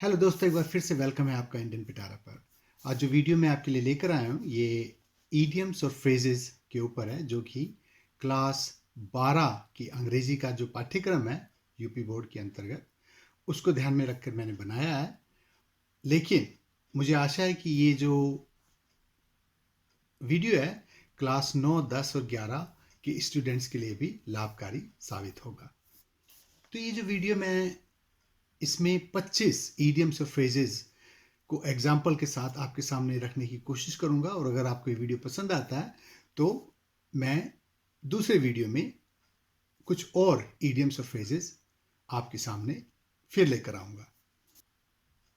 Hello दोस्तों, एक बार फिर से वेलकम है आपका इंडियन पिटारा पर। आज जो वीडियो मैं आपके लिए लेकर आया हूँ ये ईडियम्स और फ्रेजेस के ऊपर है, जो कि क्लास 12 की अंग्रेजी का जो पाठ्यक्रम है यूपी बोर्ड के अंतर्गत, उसको ध्यान में रखकर मैंने बनाया है। लेकिन मुझे आशा है कि ये जो वीडियो है क्लास 9, 10 और 11 के स्टूडेंट्स के लिए भी लाभकारी साबित होगा। तो ये जो वीडियो मैं इसमें 25 ईडियम्स और फ्रेजेस को एग्जाम्पल के साथ आपके सामने रखने की कोशिश करूंगा, और अगर आपको ये वीडियो पसंद आता है तो मैं दूसरे वीडियो में कुछ और ईडियम्स और फ्रेजेस आपके सामने फिर लेकर आऊंगा।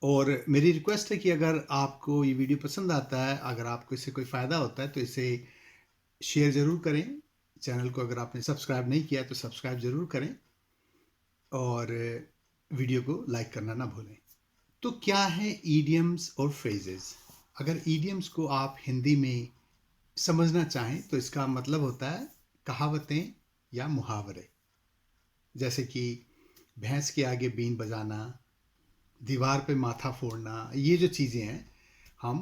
और मेरी रिक्वेस्ट है कि अगर आपको ये वीडियो पसंद आता है, अगर आपको इससे कोई फ़ायदा होता है तो इसे शेयर ज़रूर करें। चैनल को अगर आपने सब्सक्राइब नहीं किया तो सब्सक्राइब ज़रूर करें, और वीडियो को लाइक करना ना भूलें। तो क्या है ईडियम्स और फ्रेजेस? अगर ईडियम्स को आप हिंदी में समझना चाहें तो इसका मतलब होता है कहावतें या मुहावरे। जैसे कि भैंस के आगे बीन बजाना, दीवार पे माथा फोड़ना, ये जो चीज़ें हैं हम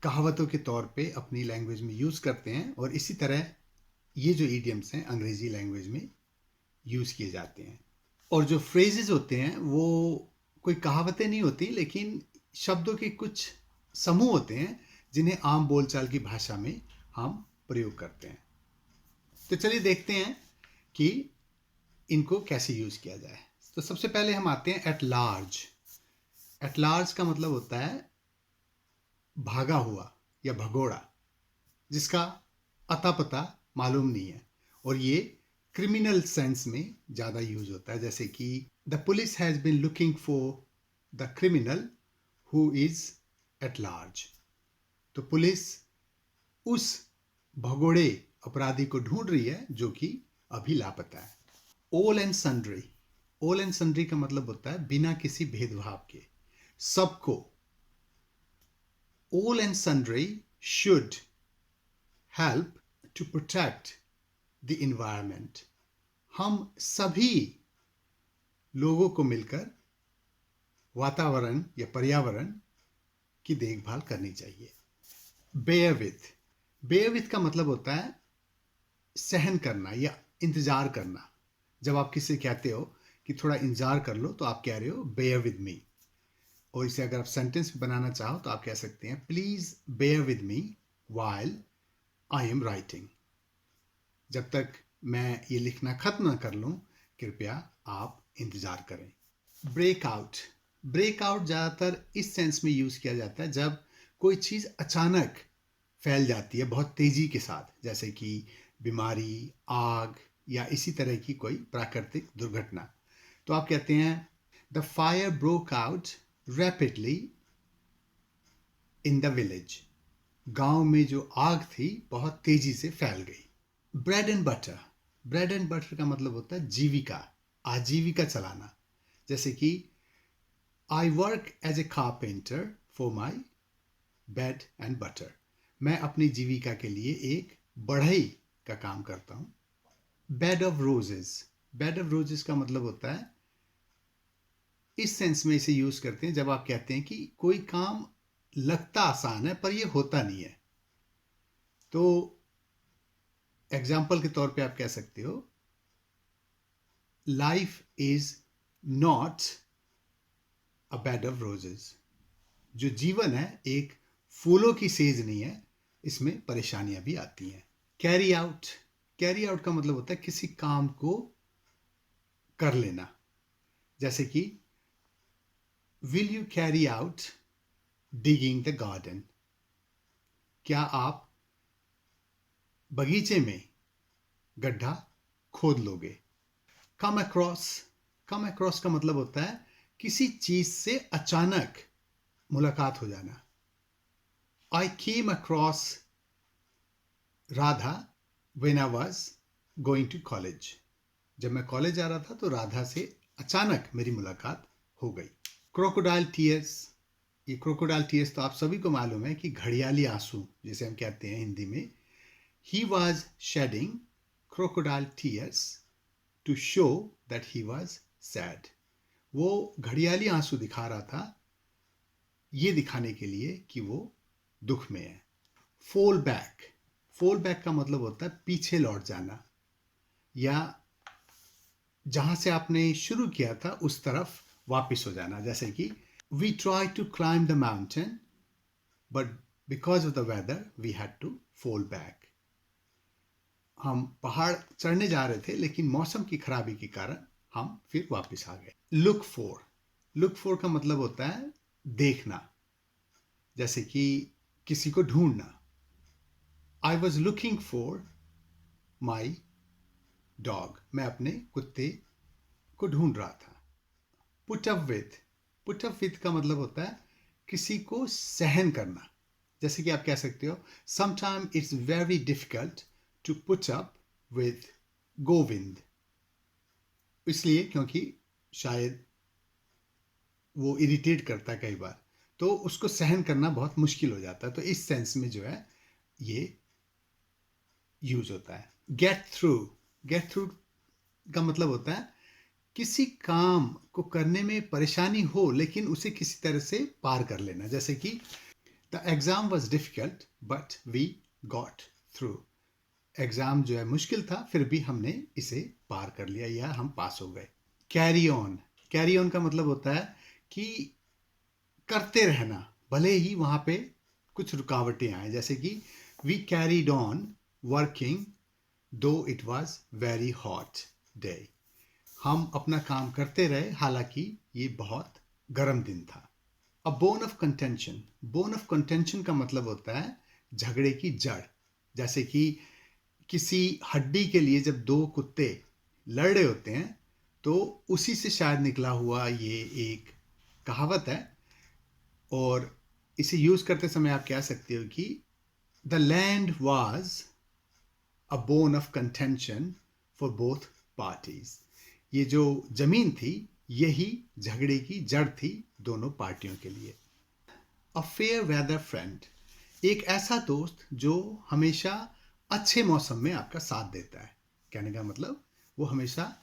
कहावतों के तौर पे अपनी लैंग्वेज में यूज़ करते हैं, और इसी तरह ये जो ईडियम्स हैं अंग्रेज़ी लैंग्वेज में यूज़ किए जाते हैं। और जो फ्रेजेस होते हैं वो कोई कहावतें नहीं होती, लेकिन शब्दों के कुछ समूह होते हैं जिन्हें आम बोलचाल की भाषा में हम प्रयोग करते हैं। तो चलिए देखते हैं कि इनको कैसे यूज़ किया जाए। तो सबसे पहले हम आते हैं एट लार्ज। एट लार्ज का मतलब होता है भागा हुआ या भगोड़ा, जिसका अता पता मालूम नहीं है, और ये क्रिमिनल सेंस में ज़्यादा यूज होता है। जैसे कि the police has been looking for the criminal who is at large. तो पुलिस उस भगोड़े अपराधी को ढूंढ रही है जो कि अभी लापता है। All and sundry. All and sundry का मतलब होता है बिना किसी भेदभाव के, सबको। All and sundry should help to protect the environment. हम सभी लोगों को मिलकर वातावरण या पर्यावरण की देखभाल करनी चाहिए। Bear with. बेयर विथ का मतलब होता है सहन करना या इंतजार करना। जब आप किसी से कहते हो कि थोड़ा इंतजार कर लो, तो आप कह रहे हो बेयर विद मी। और इसे अगर आप सेंटेंस में बनाना चाहो तो आप कह सकते हैं please bear with me while I am writing. जब तक मैं ये लिखना खत्म न कर लूँ, कृपया आप इंतज़ार करें। Break out. ब्रेक आउट ज़्यादातर इस सेंस में यूज़ किया जाता है जब कोई चीज़ अचानक फैल जाती है बहुत तेज़ी के साथ, जैसे कि बीमारी, आग या इसी तरह की कोई प्राकृतिक दुर्घटना। तो आप कहते हैं the fire broke out rapidly in the village. गांव में जो आग थी बहुत तेजी से फैल गई। Bread and butter. Bread and butter का मतलब होता है जीविका, आजीविका चलाना। जैसे कि I work as a carpenter for my bread and butter. मैं अपनी जीविका के लिए एक बढ़ई का काम करता हूँ। Bed of roses. Bed of roses का मतलब होता है, इस सेंस में इसे यूज करते हैं जब आप कहते हैं कि कोई काम लगता आसान है पर यह होता नहीं है। तो एग्जाम्पल के तौर पे आप कह सकते हो life is not a bed of roses. जो जीवन है एक फूलों की सेज नहीं है, इसमें परेशानियां भी आती हैं। Carry out. कैरी आउट का मतलब होता है किसी काम को कर लेना। जैसे कि will you carry out digging the garden. क्या आप बगीचे में गड्ढा खोद लोगे। Come across. कम अक्रॉस का मतलब होता है किसी चीज से अचानक मुलाकात हो जाना। I came across Radha when I was going to college. जब मैं कॉलेज जा रहा था तो राधा से अचानक मेरी मुलाकात हो गई। Crocodile tears. ये क्रोकोडाइल टीयर्स तो आप सभी को मालूम है कि घड़ियाली आंसू जिसे हम कहते हैं हिंदी में। He was shedding crocodile tears to show that he was sad. वो घड़ियाली आंसू दिखा रहा था, ये दिखाने के लिए कि वो दुख में है। फॉल बैक, फॉल बैक का मतलब होता है पीछे लौट जाना, या जहां से आपने शुरू किया था उस तरफ वापस हो जाना। जैसे कि we try to climb the mountain but because of the weather we had to fall back. हम पहाड़ चढ़ने जा रहे थे लेकिन मौसम की खराबी के कारण हम फिर वापस आ गए। लुक फॉर, लुक फॉर का मतलब होता है देखना, जैसे कि किसी को ढूंढना। I was looking for my dog, मैं अपने कुत्ते को ढूंढ रहा था। Put up with, put up with का मतलब होता है किसी को सहन करना। जैसे कि आप कह सकते हो sometime it's very difficult to put up with Govind, इसलिए क्योंकि शायद वो इरिटेट करता है कई बार, तो उसको सहन करना बहुत मुश्किल हो जाता है। तो इस सेंस में जो है ये यूज होता है। गेट थ्रू, गेट थ्रू का मतलब होता है किसी काम को करने में परेशानी हो लेकिन उसे किसी तरह से पार कर लेना। जैसे कि the exam was difficult but we got through, exam जो है मुश्किल था फिर भी हमने इसे पार कर लिया या हम पास हो गए। कैरी ऑन, कैरी ऑन का मतलब होता है कि करते रहना भले ही वहां पे कुछ रुकावटें आए। जैसे कि वी कैरीड ऑन वर्किंग दो it was very hot day, हम अपना काम करते रहे हालांकि ये बहुत गर्म दिन था। A bone of contention, bone of contention का मतलब होता है झगड़े की जड़। जैसे कि किसी हड्डी के लिए जब दो कुत्ते लड़ रहे होते हैं तो उसी से शायद निकला हुआ ये एक कहावत है, और इसे यूज करते समय आप कह सकते हो कि the land was a bone of contention for both parties, ये जो जमीन थी यही झगड़े की जड़ थी दोनों पार्टियों के लिए। अ फेयर वेदर फ्रेंड, एक ऐसा दोस्त जो हमेशा अच्छे मौसम में आपका साथ देता है। कहने का मतलब वो हमेशा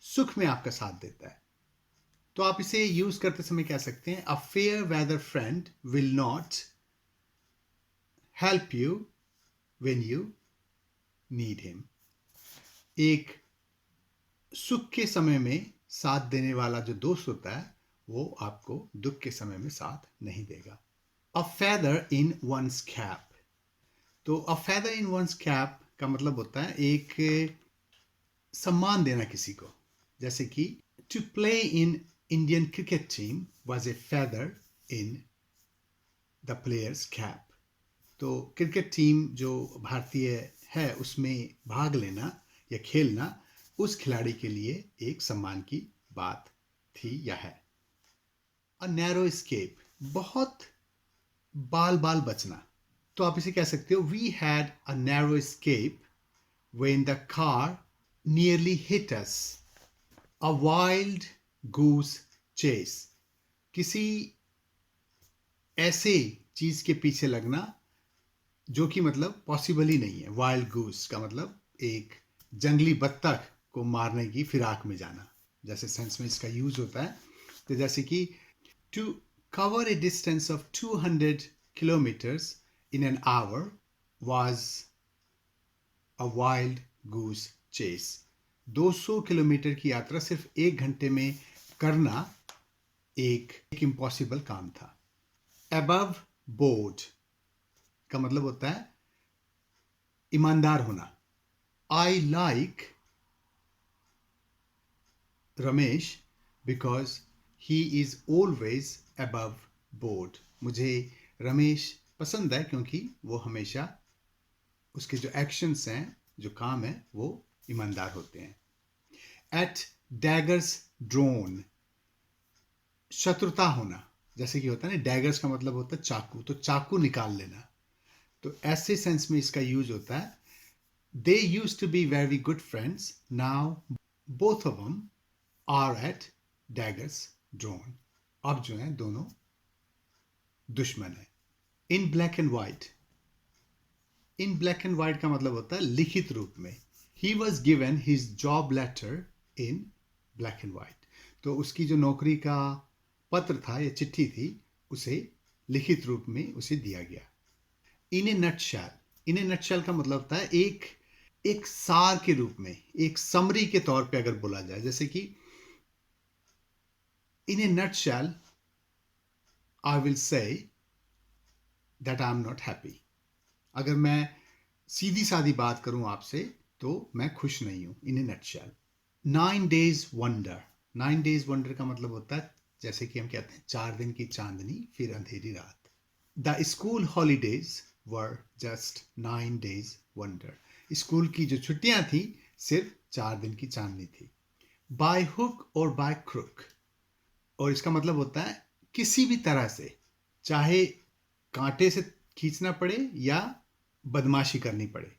सुख में आपका साथ देता है। तो आप इसे यूज करते समय कह सकते हैं a fair weather friend will not help you when you need him, एक सुख के समय में साथ देने वाला जो दोस्त होता है वो आपको दुख के समय में साथ नहीं देगा। A feather in one's cap, तो a feather in one's cap का मतलब होता है एक सम्मान देना किसी को। जैसे कि to play in Indian cricket team was a feather in the players cap, तो क्रिकेट टीम जो भारतीय है उसमें भाग लेना या खेलना उस खिलाड़ी के लिए एक सम्मान की बात थी या है। अ नैरो स्केप, बहुत बाल बाल बचना, तो आप इसे कह सकते हो we had a narrow escape when the car nearly hit us. A wild goose chase, किसी ऐसे चीज के पीछे लगना जो कि मतलब पॉसिबल ही नहीं है। वाइल्ड गूस का मतलब एक जंगली बत्तख को मारने की फिराक में जाना, जैसे सेंस में इसका यूज होता है। तो जैसे कि to cover a distance of 200 kilometres in an hour was a wild goose chase, 200 kilometre की यात्रा सिर्फ 1 घंटे में करना एक इम्पॉसिबल काम था। अबव बोर्ड का मतलब होता है ईमानदार होना। I like Ramesh because he is always above board, मुझे रमेश पसंद है क्योंकि वो हमेशा उसके जो एक्शंस हैं जो काम है वो ईमानदार होते हैं। एट डैगर्स ड्रोन, शत्रुता होना, जैसे कि होता है ना डैगर्स का मतलब होता है चाकू, तो चाकू निकाल लेना, तो ऐसे सेंस में इसका यूज होता है। They used to be very good friends, now both of them are at daggers drawn, अब जो है दोनों दुश्मन है। In black and white, in black and white का मतलब होता है लिखित रूप में। He was given his job letter in black and white, तो उसकी जो नौकरी का पत्र था या चिट्ठी थी उसे लिखित रूप में उसे दिया गया। इन ए नटशैल, इन ए नटशैल का मतलब होता है एक एक सार के रूप में, एक समरी के तौर पे अगर बोला जाए, जैसे कि in a nutshell I will say that I am not happy. अगर मैं सीधी सादी बात करूं आपसे तो मैं खुश नहीं हूं, इन a नटशैल। 9 days wonder, 9 days wonder का मतलब होता है जैसे कि हम कहते हैं 4 दिन की चांदनी फिर अंधेरी रात। The school holidays were just 9 days wonder. School की जो छुट्टियां थी सिर्फ 4 दिन की चांदनी थी। बाय हुक और बाय क्रुक, और इसका मतलब होता है किसी भी तरह से, चाहे कांटे से खींचना पड़े या बदमाशी करनी पड़े,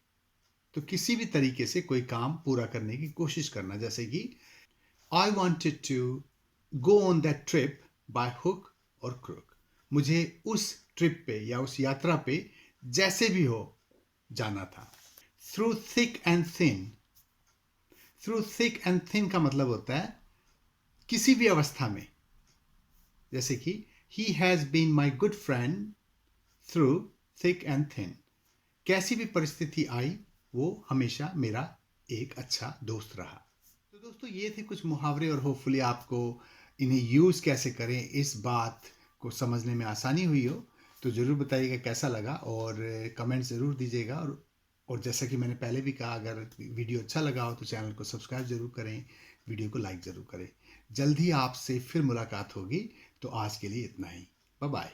तो किसी भी तरीके से कोई काम पूरा करने की कोशिश करना। जैसे कि I wanted to go on that trip by hook और क्रुक। मुझे उस ट्रिप पे या उस यात्रा पे जैसे भी हो जाना था। Through thick and thin, through thick and thin का मतलब होता है किसी भी अवस्था में। जैसे कि he has been my good friend through thick and thin. कैसी भी परिस्थिति आई वो हमेशा मेरा एक अच्छा दोस्त रहा। तो दोस्तों ये थे कुछ मुहावरे, और होपफुली आपको इन्हें यूज़ कैसे करें इस बात को समझने में आसानी हुई हो। तो ज़रूर बताइएगा कैसा लगा, और कमेंट ज़रूर दीजिएगा। और जैसा कि मैंने पहले भी कहा, अगर वीडियो अच्छा लगा हो तो चैनल को सब्सक्राइब ज़रूर करें, वीडियो को लाइक ज़रूर करें। जल्द ही आपसे फिर मुलाकात होगी। तो आज के लिए इतना ही, बाय बाय।